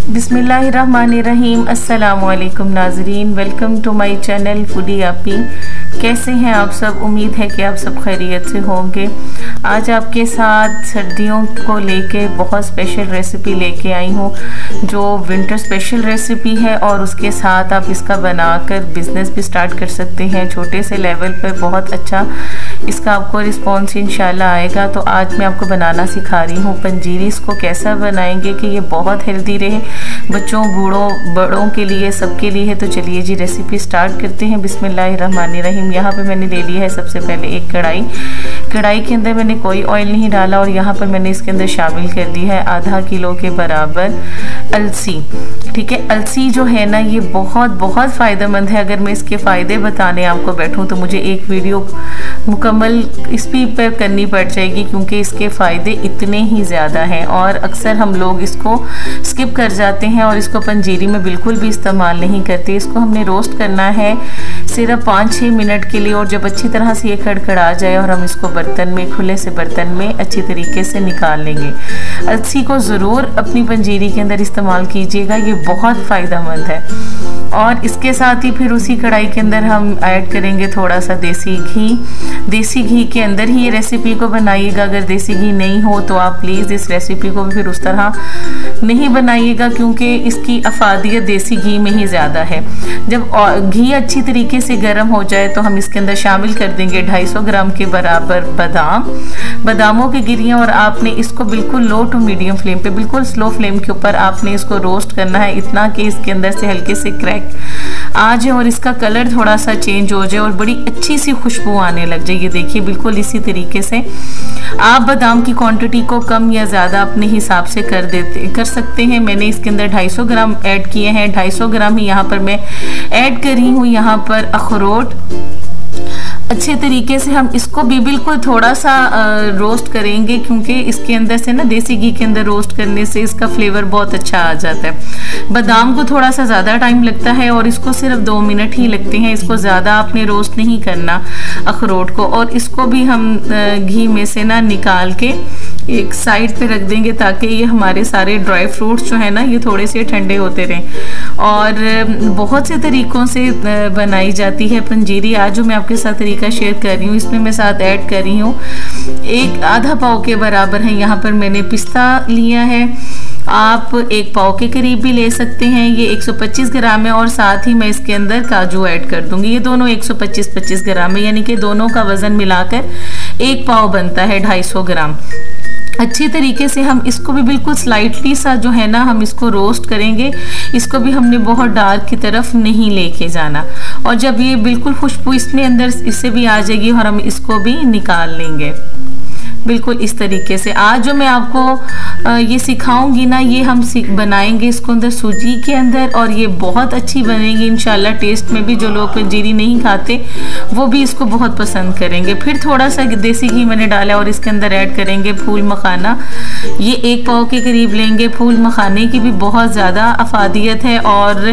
बिस्मिल्लाहिर्रहमानिर्रहीम। अस्सलामुअलैकुम नाजरीन, welcome to my channel foodie Aapi. कैसे हैं आप सब? उम्मीद है कि आप सब खैरियत से होंगे। आज आपके साथ सर्दियों को लेके बहुत स्पेशल रेसिपी लेके आई हूँ, जो विंटर स्पेशल रेसिपी है और उसके साथ आप इसका बनाकर बिज़नेस भी स्टार्ट कर सकते हैं। छोटे से लेवल पर बहुत अच्छा इसका आपको रिस्पॉन्स इंशाल्लाह आएगा। तो आज मैं आपको बनाना सिखा रही हूँ पंजीरी। इसको कैसा बनाएंगे कि ये बहुत हेल्दी रहे, बच्चों बूढ़ों बड़ों के लिए, सबके लिए है। तो चलिए जी रेसिपी स्टार्ट करते हैं। बिस्मिल्लाहिर्रहमानिर्रहीम। यहाँ पे मैंने ले लिया है सबसे पहले एक कढ़ाई के अंदर मैंने कोई ऑयल नहीं डाला और यहाँ पर मैंने इसके अंदर शामिल कर दी है आधा किलो के बराबर अलसी। ठीक है, अलसी जो है ना ये बहुत बहुत फ़ायदेमंद है। अगर मैं इसके फ़ायदे बताने आपको बैठूं तो मुझे एक वीडियो मुकम्मल इस पे करनी पड़ जाएगी, क्योंकि इसके फ़ायदे इतने ही ज़्यादा हैं और अक्सर हम लोग इसको स्किप कर जाते हैं और इसको पंजीरी में बिल्कुल भी इस्तेमाल नहीं करते। इसको हमने रोस्ट करना है सिर्फ 5-6 मिनट के लिए, और जब अच्छी तरह से ये कड़कड़ा जाए और हम इसको बर्तन में, खुले से बर्तन में अच्छी तरीके से निकाल लेंगे। अलसी को ज़रूर अपनी पंजीरी के अंदर इस्तेमाल कीजिएगा, ये बहुत फ़ायदेमंद है। और इसके साथ ही फिर उसी कढ़ाई के अंदर हम ऐड करेंगे थोड़ा सा देसी घी। देसी घी के अंदर ही ये रेसिपी को बनाइएगा। अगर देसी घी नहीं हो तो आप प्लीज़ इस रेसिपी को फिर उस तरह नहीं बनाइएगा, क्योंकि इसकी अफादियत देसी घी में ही ज़्यादा है। जब घी अच्छी तरीके से गर्म हो जाए तो हम इसके अंदर शामिल कर देंगे 250 ग्राम के बराबर बादामों की गिरियाँ, और आपने इसको बिल्कुल लो टू मीडियम फ्लेम पे, बिल्कुल स्लो फ्लेम के ऊपर आपने इसको रोस्ट करना है, इतना कि इसके अंदर से हल्के से क्रैक आ जाए और इसका कलर थोड़ा सा चेंज हो जाए और बड़ी अच्छी सी खुशबू आने लग जाए। ये देखिए बिल्कुल इसी तरीके से आप बादाम की क्वांटिटी को कम या ज़्यादा अपने हिसाब से कर सकते हैं। मैंने इसके अंदर 250 ग्राम ऐड किए हैं। 250 ग्राम ही यहाँ पर मैं ऐड कर रही हूँ। यहाँ पर अखरोट अच्छे तरीके से हम इसको भी बिल्कुल थोड़ा सा रोस्ट करेंगे, क्योंकि इसके अंदर से ना देसी घी के अंदर रोस्ट करने से इसका फ्लेवर बहुत अच्छा आ जाता है। बादाम को थोड़ा सा ज़्यादा टाइम लगता है और इसको सिर्फ 2 मिनट ही लगते हैं। इसको ज़्यादा आपने रोस्ट नहीं करना अखरोट को। और इसको भी हम घी में से ना निकाल के एक साइड पे रख देंगे, ताकि ये हमारे सारे ड्राई फ्रूट्स जो है ना ये थोड़े से ठंडे होते रहें। और बहुत से तरीक़ों से बनाई जाती है पंजीरी। आज जो मैं आपके साथ तरीका शेयर कर रही हूँ, इसमें मैं साथ ऐड कर रही हूँ एक आधा पाव के बराबर है यहाँ पर मैंने पिस्ता लिया है। आप 1 पाव के करीब भी ले सकते हैं। ये 125 ग्राम है और साथ ही मैं इसके अंदर काजू ऐड कर दूंगी। ये दोनों 125-25 ग्राम है, यानी कि दोनों का वज़न मिलाकर 1 पाव बनता है 250 ग्राम। अच्छी तरीके से हम इसको भी बिल्कुल स्लाइटली सा जो है ना हम इसको रोस्ट करेंगे। इसको भी हमने बहुत डार्क की तरफ नहीं लेके जाना। और जब ये बिल्कुल खुशबू इसमें अंदर इससे भी आ जाएगी और हम इसको भी निकाल लेंगे बिल्कुल इस तरीके से। आज जो मैं आपको ये सिखाऊंगी ना, ये हम बनाएंगे इसको अंदर सूजी के अंदर, और ये बहुत अच्छी बनेगी इंशाल्लाह। टेस्ट में भी जो लोग पंजीरी नहीं खाते वो भी इसको बहुत पसंद करेंगे। फिर थोड़ा सा देसी घी मैंने डाला और इसके अंदर ऐड करेंगे फूल मखाना। ये 1 पाव के करीब लेंगे। फूल मखाने की भी बहुत ज़्यादा अफादियत है, और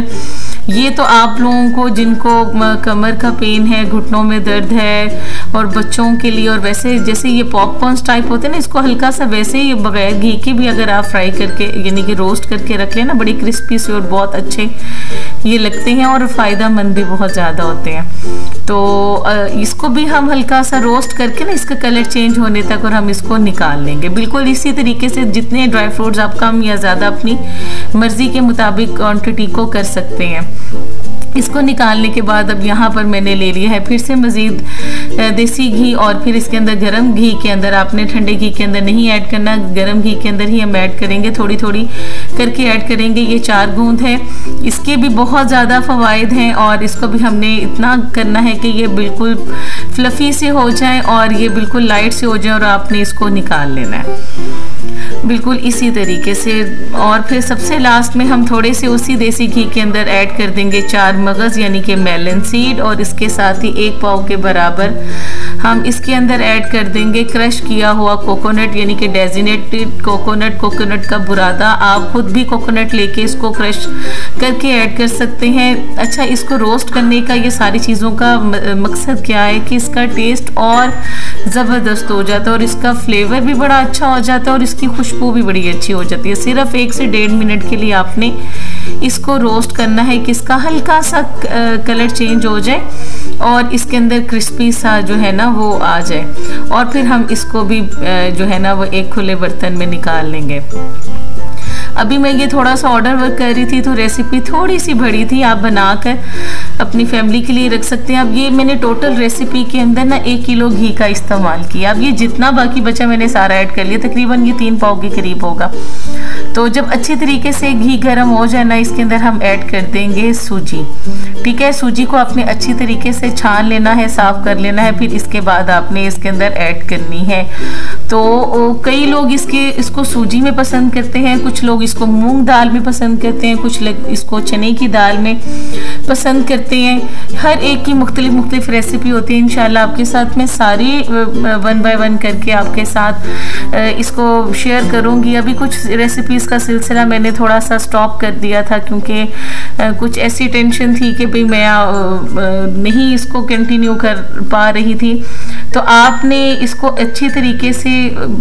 ये तो आप लोगों को जिनको कमर का पेन है, घुटनों में दर्द है, और बच्चों के लिए, और वैसे जैसे ये पॉपकॉर्न टाइप होते हैं ना, इसको हल्का सा वैसे ही बगैर घी के भी अगर आप फ्राई करके यानी कि रोस्ट करके रख लेना, बड़ी क्रिस्पी से और बहुत अच्छे ये लगते हैं और फ़ायदेमंद भी बहुत ज़्यादा होते हैं। तो इसको भी हम हल्का सा रोस्ट करके ना इसका कलर चेंज होने तक और हम इसको निकाल लेंगे। बिल्कुल इसी तरीके से जितने ड्राई फ्रूट्स आप कम या ज़्यादा अपनी मर्ज़ी के मुताबिक क्वांटिटी को कर सकते हैं। इसको निकालने के बाद अब यहाँ पर मैंने ले लिया है फिर से मज़ीद देसी घी, और फिर इसके अंदर गरम घी के अंदर, आपने ठंडे घी के अंदर नहीं ऐड करना, गरम घी के अंदर ही हम ऐड करेंगे। थोड़ी थोड़ी करके ऐड करेंगे। ये 4 बूंद है। इसके भी बहुत ज़्यादा फ़वाइद हैं, और इसको भी हमने इतना करना है कि ये बिल्कुल फ्लफ़ी से हो जाए और ये बिल्कुल लाइट से हो जाए, और आपने इसको निकाल लेना है बिल्कुल इसी तरीके से। और फिर सबसे लास्ट में हम थोड़े से उसी देसी घी के अंदर ऐड कर देंगे 4 मगज़ यानी कि मेलन सीड, और इसके साथ ही 1 पाव के बराबर हम इसके अंदर ऐड कर देंगे क्रश किया हुआ कोकोनट, यानी कि डेजिनेटेड कोकोनट का बुरादा। आप खुद भी कोकोनट लेके इसको क्रश करके ऐड कर सकते हैं। अच्छा, इसको रोस्ट करने का ये सारी चीज़ों का मकसद क्या है कि इसका टेस्ट और ज़बरदस्त हो जाता है और इसका फ्लेवर भी बड़ा अच्छा हो जाता है और इसकी खुशबू भी बड़ी अच्छी हो जाती है। सिर्फ 1 से 1.5 मिनट के लिए आपने इसको रोस्ट करना है कि इसका हल्का सा कलर चेंज हो जाए और इसके अंदर क्रिस्पी सा जो है ना वो आ जाए, और फिर हम इसको भी जो है ना वो एक खुले बर्तन में निकाल लेंगे। अभी मैं ये थोड़ा सा ऑर्डर वर्क कर रही थी तो रेसिपी थोड़ी सी बड़ी थी, आप बनाकर अपनी फैमिली के लिए रख सकते हैं। अब ये मैंने टोटल रेसिपी के अंदर ना 1 किलो घी का इस्तेमाल किया। अब ये जितना बाकी बचा मैंने सारा ऐड कर लिया, तकरीबन ये 3 पाव के करीब होगा। तो जब अच्छी तरीके से घी गर्म हो जाए ना, इसके अंदर हम ऐड कर देंगे सूजी। ठीक है, सूजी को आपने अच्छी तरीके से छान लेना है, साफ कर लेना है, फिर इसके बाद आपने इसके अंदर ऐड करनी है। तो कई लोग इसको सूजी में पसंद करते हैं, कुछ लोग इसको मूंग दाल में पसंद करते हैं, कुछ लोग इसको चने की दाल में पसंद करते हैं। हर एक की मुख्तलिफ रेसिपी होती है। इंशाल्लाह आपके साथ मैं सारी 1 बाय 1 करके आपके साथ इसको शेयर करूंगी। अभी कुछ रेसिपीज़ का सिलसिला मैंने थोड़ा सा स्टॉप कर दिया था क्योंकि कुछ ऐसी टेंशन थी कि भाई मैं नहीं इसको कंटिन्यू कर पा रही थी। तो आपने इसको अच्छी तरीके से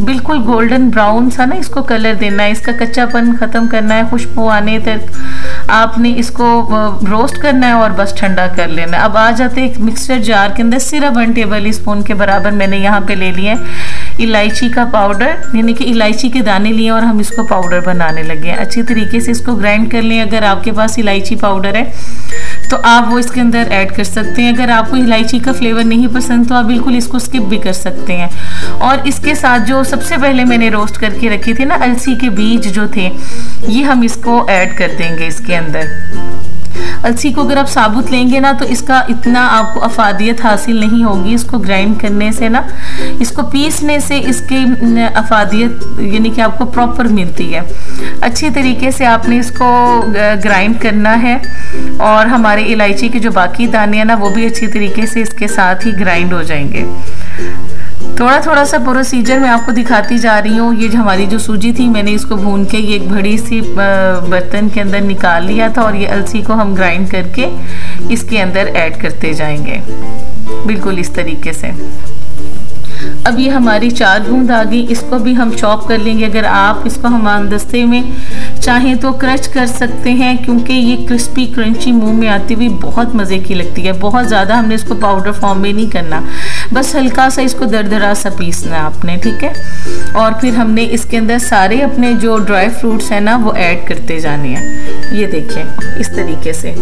बिल्कुल गोल्डन ब्राउन सा ना इसको कलर देना है, इसका कच्चापन ख़त्म करना है, खुशबू आने तक आपने इसको रोस्ट करना है और बस ठंडा कर लेना है। अब आ जाते हैं एक मिक्सचर जार के अंदर। सिर्फ 1 टेबल स्पून के बराबर मैंने यहाँ पे ले लिया है इलायची का पाउडर, यानी कि इलायची के दाने लिए और हम इसको पाउडर बनाने लगे हैं। अच्छी तरीके से इसको ग्राइंड कर लें। अगर आपके पास इलायची पाउडर है तो आप वो इसके अंदर ऐड कर सकते हैं। अगर आपको इलायची का फ्लेवर नहीं पसंद तो आप बिल्कुल इसको स्किप भी कर सकते हैं। और इसके साथ जो सबसे पहले मैंने रोस्ट करके रखी थी ना अलसी के बीज जो थे, ये हम इसको ऐड कर देंगे इसके अंदर। अलसी को अगर आप साबुत लेंगे ना तो इसका इतना आपको अफादियत हासिल नहीं होगी। इसको ग्राइंड करने से ना, इसको पीसने से इसकी अफादियत यानी कि आपको प्रॉपर मिलती है। अच्छी तरीके से आपने इसको ग्राइंड करना है और हमारे इलायची के जो बाकी दाने हैं ना वो भी अच्छी तरीके से इसके साथ ही ग्राइंड हो जाएंगे। थोड़ा सा प्रोसीजर मैं आपको दिखाती जा रही हूँ। ये जो हमारी जो सूजी थी मैंने इसको भून के ये एक बड़ी सी बर्तन के अंदर निकाल लिया था और ये अलसी को हम ग्राइंड करके इसके अंदर ऐड करते जाएंगे बिल्कुल इस तरीके से। अब ये हमारी 4 बूंद आ गई, इसको भी हम चॉप कर लेंगे। अगर आप इसको हमामदस्ते में चाहें तो क्रश कर सकते हैं क्योंकि ये क्रिस्पी क्रंची मुंह में आती हुई बहुत मज़े की लगती है। बहुत ज़्यादा हमने इसको पाउडर फॉर्म में नहीं करना, बस हल्का सा इसको दरदरा सा पीसना है आपने, ठीक है। और फिर हमने इसके अंदर सारे अपने जो ड्राई फ्रूट्स हैं ना वो ऐड करते जाने हैं। ये देखिए इस तरीके से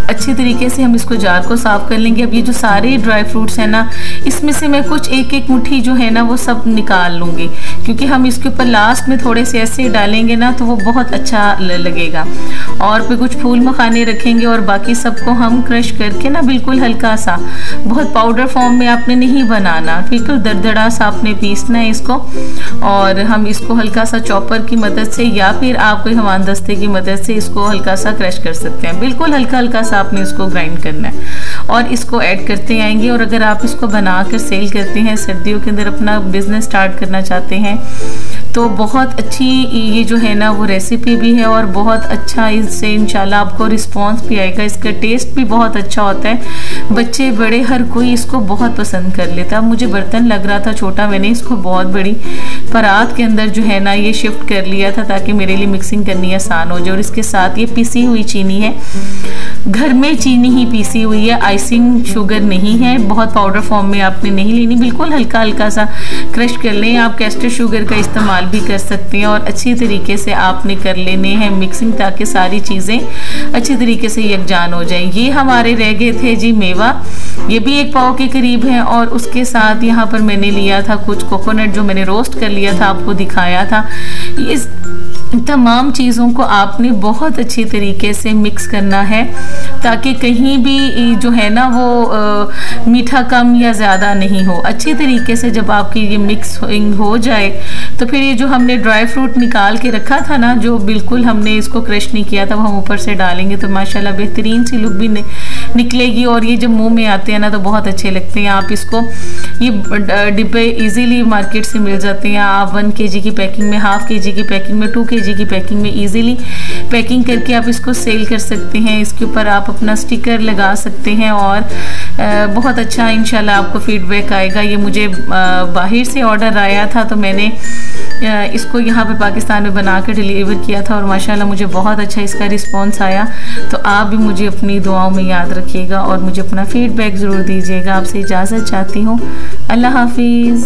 अच्छी तरीके से हम इसको जार को साफ कर लेंगे। अब ये जो सारे ड्राई फ्रूट्स हैं ना, इसमें से मैं कुछ एक मुट्ठी जो है ना वो सब निकाल लूँगी क्योंकि हम इसके ऊपर लास्ट में थोड़े से ऐसे डालेंगे ना तो वो बहुत अच्छा लगेगा। और फिर कुछ फूल मखाने रखेंगे और बाकी सबको हम क्रश करके ना बिल्कुल हल्का सा, बहुत पाउडर फॉर्म में आपने नहीं बनाना, बिल्कुल दरदरा सा आपने पीसना है इसको। और हम इसको हल्का सा चॉपर की मदद से या फिर आप कोई हमामदस्ते की मदद से इसको हल्का सा क्रश कर सकते हैं। बिल्कुल हल्का सा आपने इसको ग्राइंड करना है और इसको ऐड करते आएंगे। और अगर आप इसको बनाकर सेल करते हैं, सर्दियों के अंदर अपना बिजनेस स्टार्ट करना चाहते हैं तो बहुत अच्छी ये जो है ना वो रेसिपी भी है और बहुत अच्छा इससे इंशाल्लाह आपको रिस्पांस भी आएगा। इसका टेस्ट भी बहुत अच्छा होता है, बच्चे बड़े हर कोई इसको बहुत पसंद कर लेता है। मुझे बर्तन लग रहा था छोटा, मैंने इसको बहुत बड़ी परात के अंदर जो है ना ये शिफ्ट कर लिया था ताकि मेरे लिए मिक्सिंग करनी आसान हो जाए। और इसके साथ ये पिसी हुई चीनी है, घर में चीनी ही पीसी हुई है, आइसिंग शुगर नहीं है, बहुत पाउडर फॉर्म में आपने नहीं लेनी, बिल्कुल हल्का सा क्रश कर लें। आप कैस्टर शुगर का इस्तेमाल भी कर सकते हैं और अच्छी तरीके से आपने कर लेने हैं मिक्सिंग ताकि सारी चीज़ें अच्छी तरीके से यकजान हो जाएं। ये हमारे रह गए थे जी मेवा, ये भी 1 पाव के करीब है। और उसके साथ यहाँ पर मैंने लिया था कुछ कोकोनट जो मैंने रोस्ट कर लिया था, आपको दिखाया था। इस तमाम चीज़ों को आपने बहुत अच्छी तरीके से मिक्स करना है ताकि कहीं भी जो है ना वो मीठा कम या ज़्यादा नहीं हो। अच्छी तरीके से जब आपकी ये मिक्सिंग हो जाए तो फिर ये जो हमने ड्राई फ्रूट निकाल के रखा था ना, जो बिल्कुल हमने इसको क्रश नहीं किया था, वो हम ऊपर से डालेंगे तो माशाल्लाह बेहतरीन सी लुक भी निकलेगी और ये जब मुंह में आते हैं ना तो बहुत अच्छे लगते हैं। आप इसको ये डिब्बे इजीली मार्केट से मिल जाते हैं। आप 1 kg की पैकिंग में, हाफ kg की पैकिंग में, 2 kg की पैकिंग में इजीली पैकिंग करके आप इसको सेल कर सकते हैं। इसके ऊपर आप अपना स्टिकर लगा सकते हैं और बहुत अच्छा इंशाल्लाह आपको फीडबैक आएगा। ये मुझे बाहर से ऑर्डर आया था तो मैंने इसको यहाँ पे पाकिस्तान में बना कर डिलीवर किया था और माशाल्लाह मुझे बहुत अच्छा इसका रिस्पांस आया। तो आप भी मुझे अपनी दुआओं में याद रखिएगा और मुझे अपना फीडबैक ज़रूर दीजिएगा। आपसे इजाज़त चाहती हूँ। अल्लाह हाफिज़।